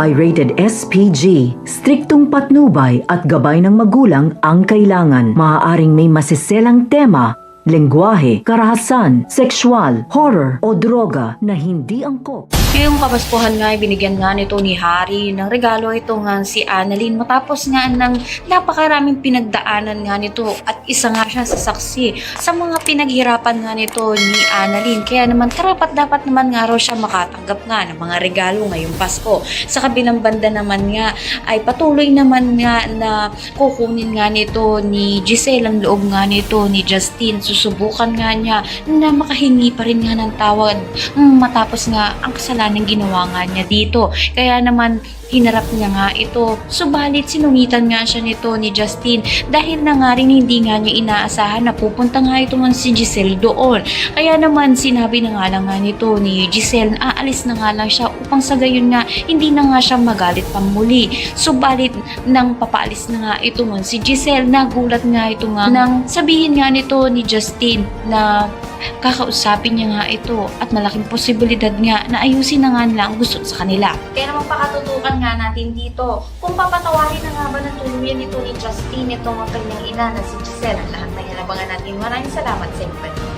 ay rated SPG. Striktong patnubay at gabay ng magulang ang kailangan. Maaaring may masiselang tema, lengguwahe, karahasan, sexual, horror o droga na hindi angkop. Ngayong kapaskuhan nga, binigyan nga nito ni Harry ng regalo ito nga si Annalyn matapos nga ng napakaraming pinagdaanan nga nito at isa nga siya sa saksi sa mga pinaghirapan nga nito ni Annalyn. Kaya naman karapat dapat naman nga raw siya makatanggap nga ng mga regalo ngayong Pasko. Sa kabilang banda naman nga ay patuloy naman nga na kukunin nga nito ni Giselle ang loob nga nito ni Justine. Susubukan nga niya na makahingi pa rin nga ng tawad matapos nga ang kasalanan ng ginawa nga niya dito. Kaya naman hinarap niya nga ito. Subalit sinungitan nga siya nito ni Justine dahil na nga rin hindi nga niya inaasahan na pupunta nga ito man si Giselle doon. Kaya naman sinabi na nga lang nga nito ni Giselle na aalis na nga lang siya upang sa gayon nga hindi na nga siya magalit pang muli. Subalit nang papaalis na nga ito man si Giselle, nagulat nga ito nga nang sabihin nga nito ni Justine na kakausapin niya nga ito at malaking posibilidad nga na ayusin na nga nila ang gusto sa kanila. Kaya naman pakatutukan nga natin dito kung papatawarin na nga ba ng tuluyan nito ni Justine itong kanyang ina na si Giselle. Ang lahat na hinabangan natin. Maraming salamat sa inyo.